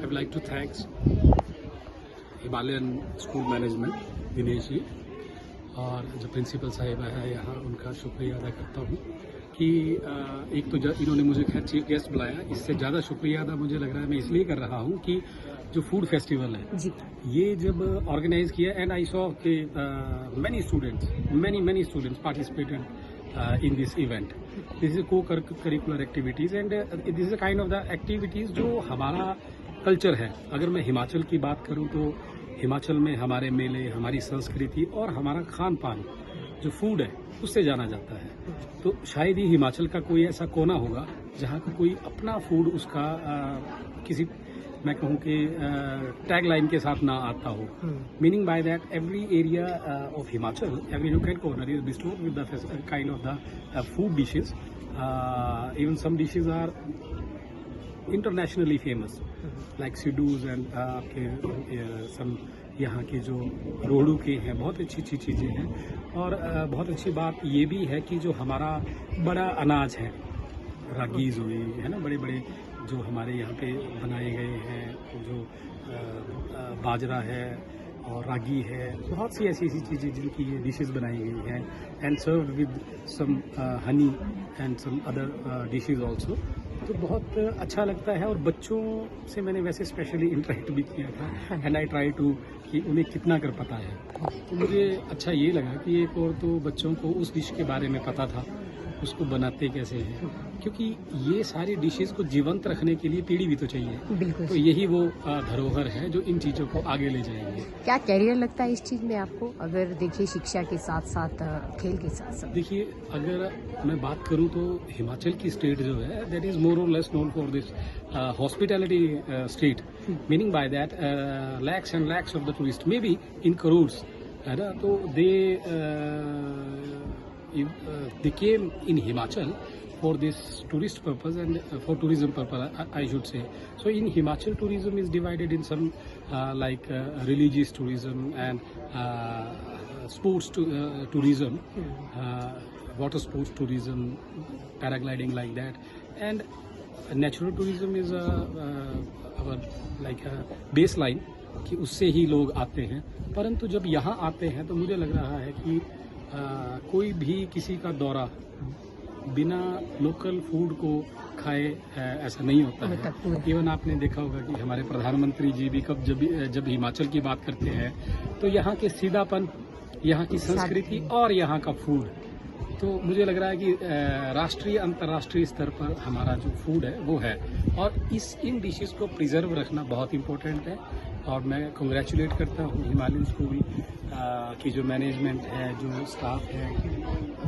would like to thanks Himalayan school management Dinesh ji और जो principal साहिबा है यहाँ, उनका शुक्रिया अदा करता हूँ कि एक तो इन्होंने मुझे खैर चीफ गेस्ट बुलाया। इससे ज़्यादा शुक्रिया अदा मुझे लग रहा है मैं इसलिए कर रहा हूँ कि जो फूड फेस्टिवल है जी, ये जब ऑर्गेनाइज किया एंड आई सॉ के many students participated in this event. This is co-curricular activities and this is a kind of the activities जो हमारा कल्चर है। अगर मैं हिमाचल की बात करूं तो हिमाचल में हमारे मेले, हमारी संस्कृति और हमारा खान पान जो फूड है उससे जाना जाता है। तो शायद ही हिमाचल का कोई ऐसा कोना होगा जहां का कोई अपना फूड उसका किसी मैं कहूँ कि टैग लाइन के साथ ना आता हो। Meaning by that every area of Himachal, every nook and corner is bestowed with the kind of the food dishes. Even some dishes are internationally famous, like सिड्डूज एंड आपके some यहाँ के जो रोडू के हैं, बहुत अच्छी अच्छी चीज़ें हैं। और बहुत अच्छी बात ये भी है कि जो हमारा बड़ा अनाज है, रागीज हुई है ना, बड़े बड़े जो हमारे यहाँ पे बनाए गए हैं, जो बाजरा है और रागी है, बहुत सी ऐसी चीज़ें जिनकी ये डिशेस बनाई गई हैं and served with some honey and some other dishes also. तो बहुत अच्छा लगता है। और बच्चों से मैंने वैसे स्पेशली इंटरेक्ट भी किया था एंड आई ट्राई टू कि उन्हें कितना कर पता है। तो मुझे अच्छा ये लगा कि एक और तो बच्चों को उस डिश के बारे में पता था, उसको बनाते कैसे हैं, क्योंकि ये सारी डिशेस को जीवंत रखने के लिए पीढ़ी भी तो चाहिए। बिल्कुल। तो यही वो धरोहर है जो इन चीज़ों को आगे ले जाएंगे। क्या कैरियर लगता है इस चीज़ में आपको, अगर देखिए शिक्षा के साथ साथ खेल के साथ साथ? देखिए, अगर मैं बात करूं तो हिमाचल की स्टेट जो है दैट इज मोर और less known for this hospitality state, meaning by that lakhs and lakhs of the tourist, may be in crores, है ना। तो they came in Himachal for this tourist purpose and for tourism purpose, I should say. So in Himachal, tourism is divided in some like religious tourism and sports tourism, water sports tourism, paragliding like that, and natural tourism is our like a baseline कि उससे ही लोग आते हैं। परंतु जब यहाँ आते हैं तो मुझे लग रहा है कि कोई भी किसी का दौरा बिना लोकल फूड को खाए ऐसा नहीं होता है। इवन आपने देखा होगा कि हमारे प्रधानमंत्री जी भी जब हिमाचल की बात करते हैं तो यहाँ के सीधापन, यहाँ की संस्कृति और यहाँ का फूड, तो मुझे लग रहा है कि राष्ट्रीय अंतर्राष्ट्रीय स्तर पर हमारा जो फूड है वो है। और इन डिशेस को प्रिजर्व रखना बहुत इम्पोर्टेंट है। और मैं कंग्रेचुलेट करता हूँ हिमालयन स्कूल की जो मैनेजमेंट है, जो स्टाफ है,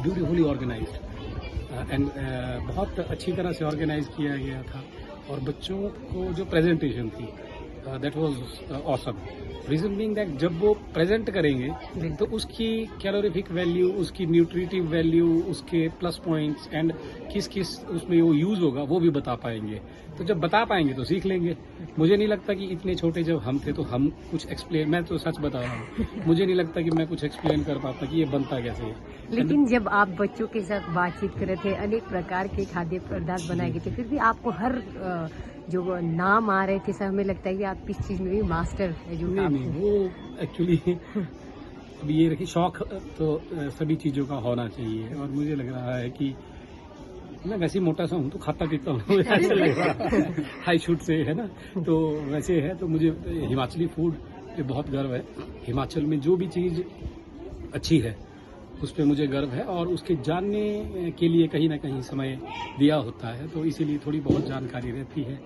ब्यूटीफुली ऑर्गेनाइज्ड एंड बहुत अच्छी तरह से ऑर्गेनाइज किया गया था। और बच्चों को जो प्रेजेंटेशन थी that was awesome. Reason being that जब वो प्रेजेंट करेंगे तो उसकी कैलोरीफिक वैल्यू, उसकी न्यूट्रिटिव वैल्यू, उसके प्लस पॉइंट्स एंड किस किस उसमें वो यूज होगा वो भी बता पाएंगे। तो जब बता पाएंगे तो सीख लेंगे। मुझे नहीं लगता कि इतने छोटे जब हम थे तो हम कुछ एक्सप्लेन, मैं तो सच बता रहा हूँ, मुझे नहीं लगता कि मैं कुछ एक्सप्लेन कर पाता कि ये बनता कैसे है। लेकिन जब आप बच्चों के साथ बातचीत कर रहे थे, अनेक प्रकार के खाद्य पदार्थ बनाए गए थे, फिर भी आपको हर जो नाम आ रहे थे सब, हमें लगता है कि आप इस चीज में भी मास्टर है। जो नहीं, वो एक्चुअली अब ये रखिए, शौक तो सभी चीज़ों का होना चाहिए। और मुझे लग रहा है कि मैं वैसे ही मोटा सा हूँ तो खाता पीता हूँ ऐसा लग रहा है, हाई शूट से, है ना। तो वैसे है तो मुझे हिमाचली फूड पे बहुत गर्व है। हिमाचल में जो भी चीज़ अच्छी है उस पर मुझे गर्व है और उसके जानने के लिए कहीं ना कहीं समय दिया होता है, तो इसीलिए थोड़ी बहुत जानकारी रहती है।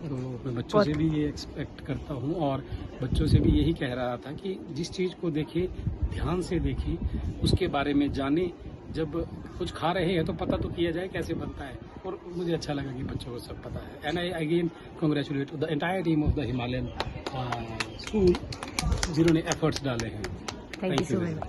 तो मैं बच्चों से भी ये एक्सपेक्ट करता हूँ और बच्चों से भी यही कह रहा था कि जिस चीज़ को देखे, ध्यान से देखे, उसके बारे में जाने। जब कुछ खा रहे हैं तो पता तो किया जाए कैसे बनता है। और मुझे अच्छा लगा कि बच्चों को सब पता है। And I again congratulate the entire team of the Himalayan school जिन्होंने एफर्ट्स डाले हैं। Thank you so much.